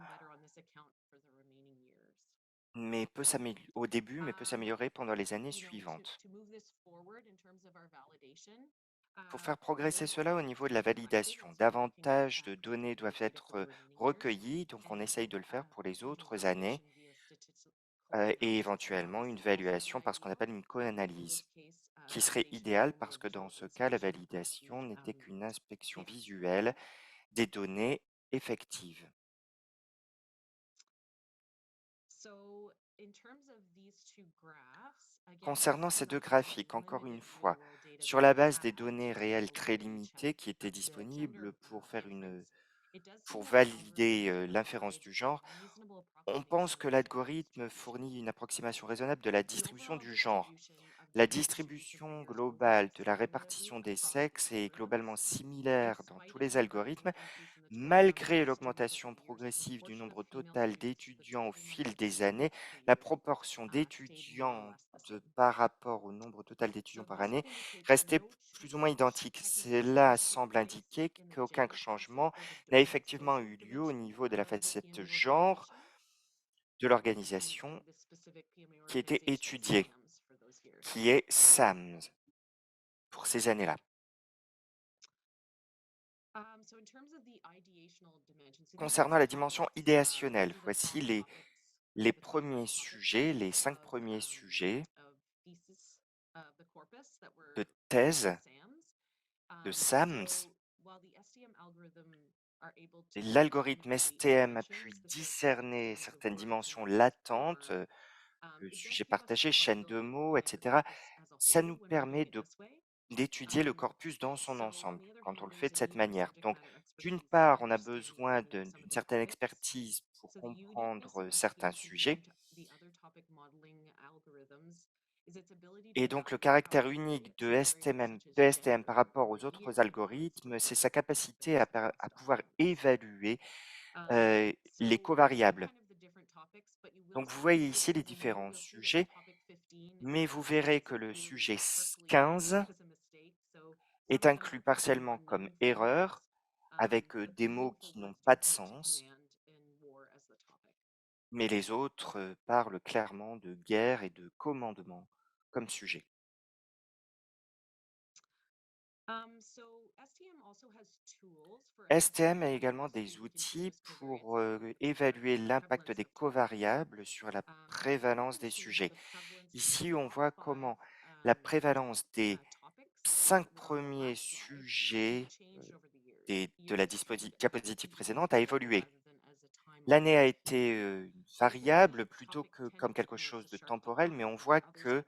au début, mais peut s'améliorer pendant les années suivantes. Pour faire progresser cela au niveau de la validation, davantage de données doivent être recueillies, donc on essaye de le faire pour les autres années, et éventuellement une évaluation par ce qu'on appelle une co-analyse, qui serait idéale parce que dans ce cas, la validation n'était qu'une inspection visuelle des données effectives. Concernant ces deux graphiques, encore une fois, sur la base des données réelles très limitées qui étaient disponibles pour valider l'inférence du genre, on pense que l'algorithme fournit une approximation raisonnable de la distribution du genre. La distribution globale de la répartition des sexes est globalement similaire dans tous les algorithmes, malgré l'augmentation progressive du nombre total d'étudiants au fil des années. La proportion d'étudiants par rapport au nombre total d'étudiants par année restait plus ou moins identique. Cela semble indiquer qu'aucun changement n'a effectivement eu lieu au niveau de la facette genre de l'organisation qui était étudiée, qui est SAMS, pour ces années-là. Concernant la dimension idéationnelle, voici les premiers sujets, les 5 premiers sujets de thèse de SAMS. L'algorithme STM a pu discerner certaines dimensions latentes, le sujet partagé, chaîne de mots, etc. Ça nous permet d'étudier le corpus dans son ensemble quand on le fait de cette manière. Donc, d'une part, on a besoin d'une certaine expertise pour comprendre certains sujets. Et donc, le caractère unique de STM par rapport aux autres algorithmes, c'est sa capacité à pouvoir évaluer les covariables. Donc, vous voyez ici les différents sujets, mais vous verrez que le sujet 15 est inclus partiellement comme erreur, avec des mots qui n'ont pas de sens, mais les autres parlent clairement de guerre et de commandement comme sujet. STM a également des outils pour évaluer l'impact des covariables sur la prévalence des sujets. Ici, on voit comment la prévalence des 5 premiers sujets de la diapositive précédente a évolué. L'année a été variable plutôt que comme quelque chose de temporel, mais on voit que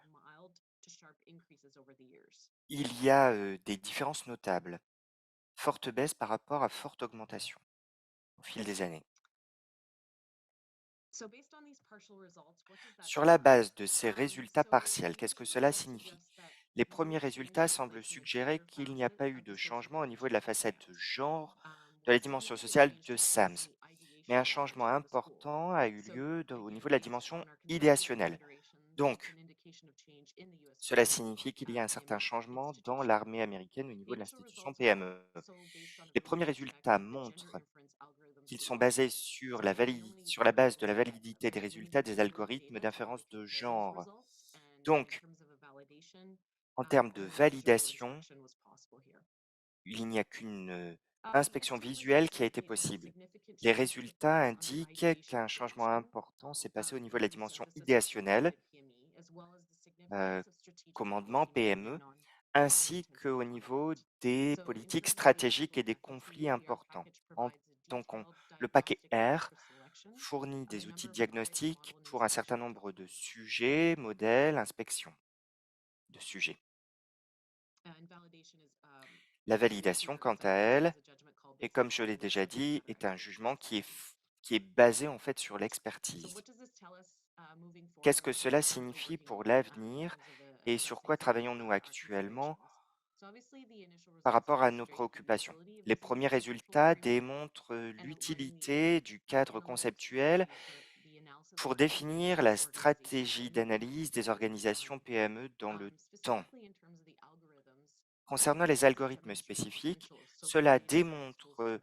il y a des différences notables. Forte baisse par rapport à forte augmentation au fil des années. Sur la base de ces résultats partiels, qu'est-ce que cela signifie? Les premiers résultats semblent suggérer qu'il n'y a pas eu de changement au niveau de la facette genre de la dimension sociale de SAMS, mais un changement important a eu lieu au niveau de la dimension idéationnelle. Donc, cela signifie qu'il y a un certain changement dans l'armée américaine au niveau de l'institution PME. Les premiers résultats montrent qu'ils sont basés sur la base de la validité des résultats des algorithmes d'inférence de genre. Donc, en termes de validation, il n'y a qu'une inspection visuelle qui a été possible. Les résultats indiquent qu'un changement important s'est passé au niveau de la dimension idéationnelle, commandement PME, ainsi qu'au niveau des politiques stratégiques et des conflits importants. Le paquet R fournit des outils diagnostiques pour un certain nombre de sujets, modèles, inspections de sujets. La validation, quant à elle, et comme je l'ai déjà dit, est un jugement qui est basé en fait sur l'expertise. Qu'est-ce que cela signifie pour l'avenir et sur quoi travaillons-nous actuellement par rapport à nos préoccupations? Les premiers résultats démontrent l'utilité du cadre conceptuel pour définir la stratégie d'analyse des organisations PME dans le temps. Concernant les algorithmes spécifiques, cela démontre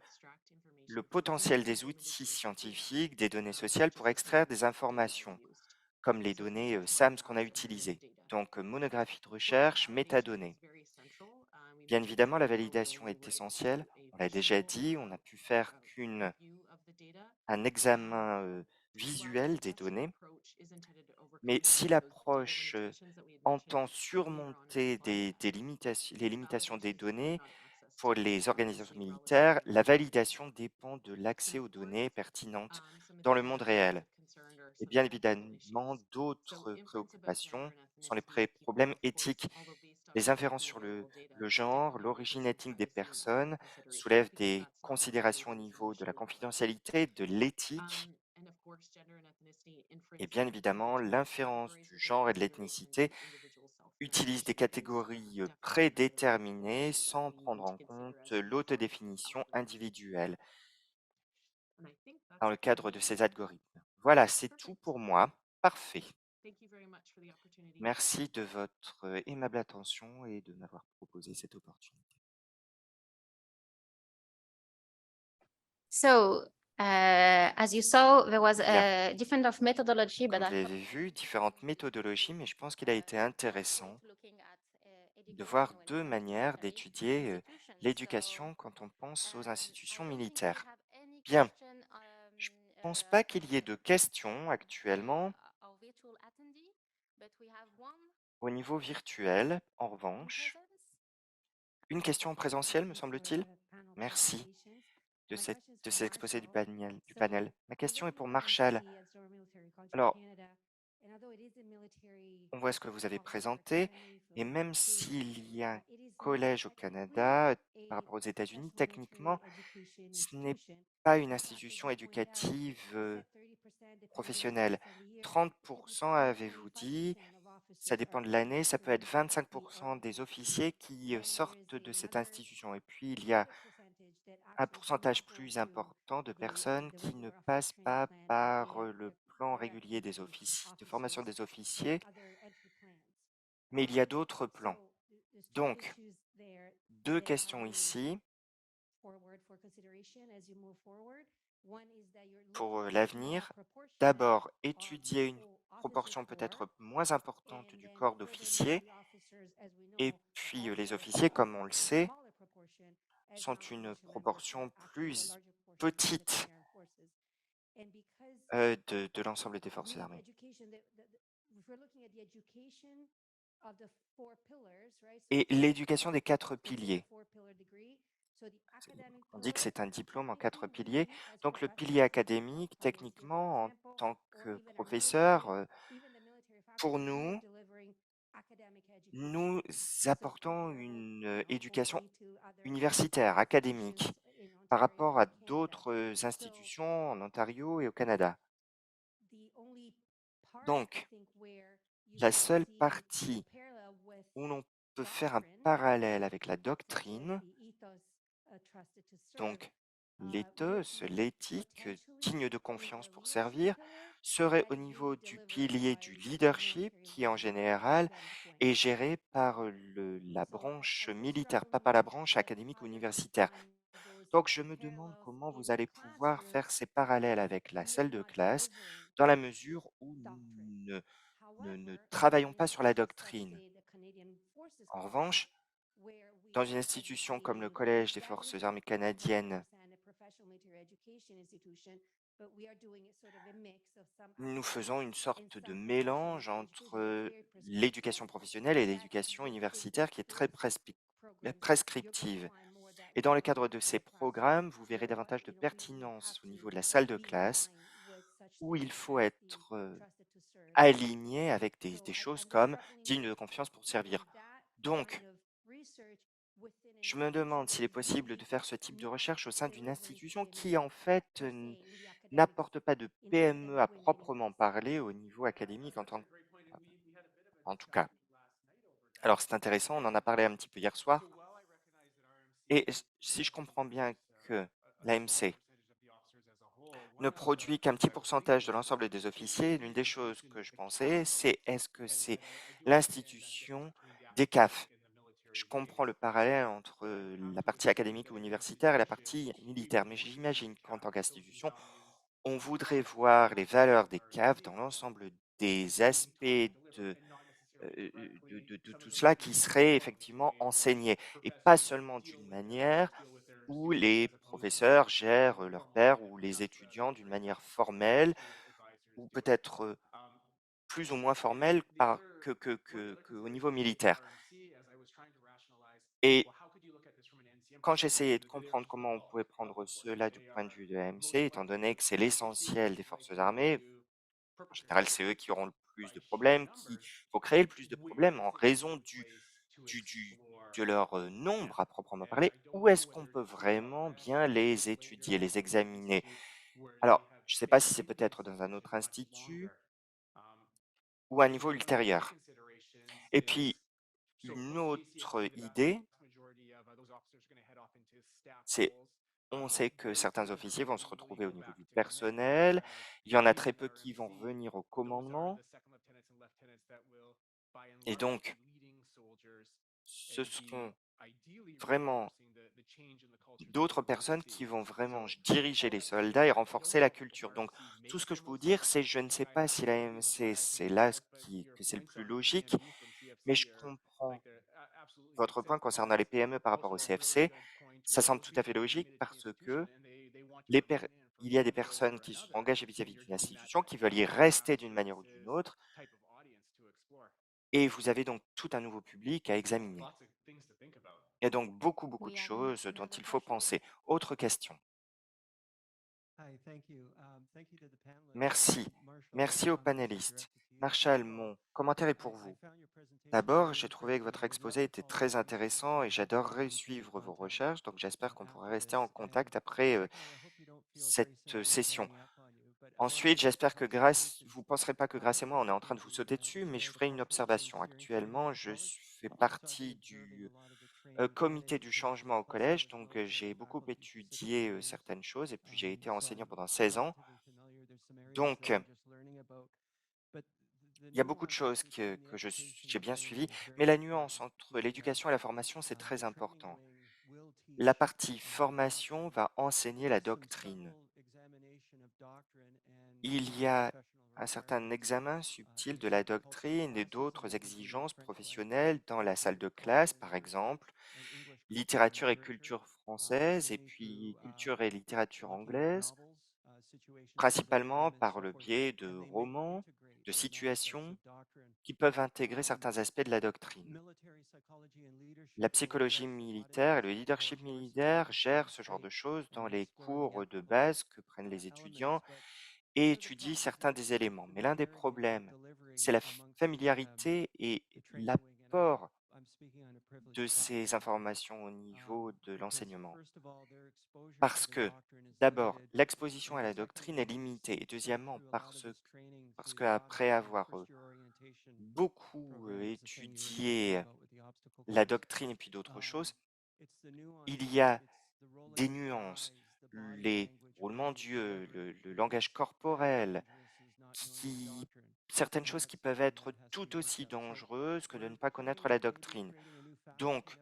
le potentiel des outils scientifiques, des données sociales pour extraire des informations, comme les données SAMS qu'on a utilisées. Donc, monographie de recherche, métadonnées. Bien évidemment, la validation est essentielle. On l'a déjà dit, on n'a pu faire qu'un examen visuel des données. Mais si l'approche entend surmonter les limitations des données, pour les organisations militaires, la validation dépend de l'accès aux données pertinentes dans le monde réel. Et bien évidemment, d'autres préoccupations sont les problèmes éthiques. Les inférences sur le genre, l'origine ethnique des personnes soulèvent des considérations au niveau de la confidentialité, de l'éthique. Et bien évidemment, l'inférence du genre et de l'ethnicité utilise des catégories prédéterminées sans prendre en compte l'autodéfinition individuelle dans le cadre de ces algorithmes. Voilà, c'est tout pour moi. Parfait. Merci de votre aimable attention et de m'avoir proposé cette opportunité. So, as you saw, there was Bien. a different of methodology, but Comme vous l'avez vu, différentes méthodologies, mais je pense qu'il a été intéressant de voir deux manières d'étudier l'éducation quand on pense aux institutions militaires. Bien, je ne pense pas qu'il y ait de questions actuellement. Au niveau virtuel, en revanche, une question en présentiel, me semble-t-il. Merci de ces exposés du panel. Ma question est pour Marshall. Alors, on voit ce que vous avez présenté, et même s'il y a un collège au Canada par rapport aux États-Unis, techniquement, ce n'est pas une institution éducative professionnelle. 30%, avez-vous dit, ça dépend de l'année, ça peut être 25% des officiers qui sortent de cette institution. Et puis, il y a un pourcentage plus important de personnes qui ne passent pas par le plan régulier des officiers, de formation des officiers, mais il y a d'autres plans. Donc, deux questions ici pour l'avenir. D'abord, étudier une proportion peut-être moins importante du corps d'officiers, et puis les officiers, comme on le sait, sont une proportion plus petite de l'ensemble des forces armées. Et l'éducation des 4 piliers. On dit que c'est un diplôme en 4 piliers. Donc le pilier académique, techniquement, en tant que professeur, pour nous, nous apportons une éducation universitaire, académique, par rapport à d'autres institutions en Ontario et au Canada. Donc, la seule partie où l'on peut faire un parallèle avec la doctrine, donc l'éthos, l'éthique, digne de confiance pour servir, serait au niveau du pilier du leadership qui, en général, est géré par la branche militaire, pas par la branche académique ou universitaire. Donc, je me demande comment vous allez pouvoir faire ces parallèles avec la salle de classe dans la mesure où nous ne travaillons pas sur la doctrine. En revanche, dans une institution comme le Collège des Forces armées canadiennes, nous faisons une sorte de mélange entre l'éducation professionnelle et l'éducation universitaire qui est très prescriptive. Et dans le cadre de ces programmes, vous verrez davantage de pertinence au niveau de la salle de classe où il faut être aligné avec des choses comme digne de confiance pour servir. Donc, je me demande s'il est possible de faire ce type de recherche au sein d'une institution qui, en fait, n'apporte pas de PME à proprement parler au niveau académique en tout cas. Alors, c'est intéressant, on en a parlé un petit peu hier soir. Et si je comprends bien que l'AMC ne produit qu'un petit pourcentage de l'ensemble des officiers, l'une des choses que je pensais, c'est est-ce que c'est l'institution des CAF? Je comprends le parallèle entre la partie académique ou universitaire et la partie militaire, mais j'imagine qu'en tant qu'institution, on voudrait voir les valeurs des CAF dans l'ensemble des aspects de tout cela qui serait effectivement enseigné, et pas seulement d'une manière où les professeurs gèrent leurs pairs ou les étudiants d'une manière formelle ou peut-être plus ou moins formelle qu'au niveau militaire. Et quand j'essayais de comprendre comment on pouvait prendre cela du point de vue de l'AMC, étant donné que c'est l'essentiel des forces armées, en général, c'est eux qui auront le plus de problèmes, qui vont créer le plus de problèmes en raison de leur nombre à proprement parler. Où est-ce qu'on peut vraiment bien les étudier, les examiner? Alors, je ne sais pas si c'est peut-être dans un autre institut ou à un niveau ultérieur. Et puis, une autre idée, c'est on sait que certains officiers vont se retrouver au niveau du personnel, il y en a très peu qui vont revenir au commandement, et donc ce seront vraiment d'autres personnes qui vont vraiment diriger les soldats et renforcer la culture. Donc, tout ce que je peux vous dire, c'est je ne sais pas si la l'AMC, c'est là que c'est le plus logique, mais je comprends votre point concernant les PME par rapport au CFC. Ça semble tout à fait logique parce que les per- il y a des personnes qui sont engagées vis-à-vis d'une institution, qui veulent y rester d'une manière ou d'une autre, et vous avez donc tout un nouveau public à examiner. Il y a donc beaucoup de choses dont il faut penser. Autre question. Merci. Merci aux panélistes. Marshall, mon commentaire est pour vous. D'abord, j'ai trouvé que votre exposé était très intéressant et j'adorerais suivre vos recherches, donc j'espère qu'on pourra rester en contact après cette session. Ensuite, j'espère que vous ne penserez pas que Grâce et moi, on est en train de vous sauter dessus, mais je ferai une observation. Actuellement, fais partie du comité du changement au collège, donc j'ai beaucoup étudié certaines choses et puis j'ai été enseignant pendant 16 ans. Donc, il y a beaucoup de choses que j'ai bien suivies, mais la nuance entre l'éducation et la formation, c'est très important. La partie formation va enseigner la doctrine. Il y a un certain examen subtil de la doctrine et d'autres exigences professionnelles dans la salle de classe, par exemple, littérature et culture française, et puis culture et littérature anglaise, principalement par le biais de romans, de situations qui peuvent intégrer certains aspects de la doctrine. La psychologie militaire et le leadership militaire gèrent ce genre de choses dans les cours de base que prennent les étudiants et étudient certains des éléments. Mais l'un des problèmes, c'est la familiarité et l'apport de ces informations au niveau de l'enseignement. Parce que, d'abord, l'exposition à la doctrine est limitée, et deuxièmement, parce qu'après avoir beaucoup étudié la doctrine et puis d'autres choses, il y a des nuances, les roulements d'yeux, le langage corporel, certaines choses qui peuvent être tout aussi dangereuses que de ne pas connaître la doctrine. Donc,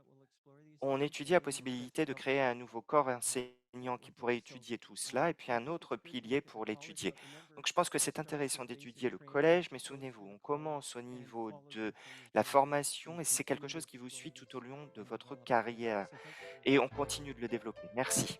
on étudie la possibilité de créer un nouveau corps enseignant qui pourrait étudier tout cela et puis un autre pilier pour l'étudier. Donc je pense que c'est intéressant d'étudier le collège, mais souvenez-vous, on commence au niveau de la formation et c'est quelque chose qui vous suit tout au long de votre carrière et on continue de le développer. Merci.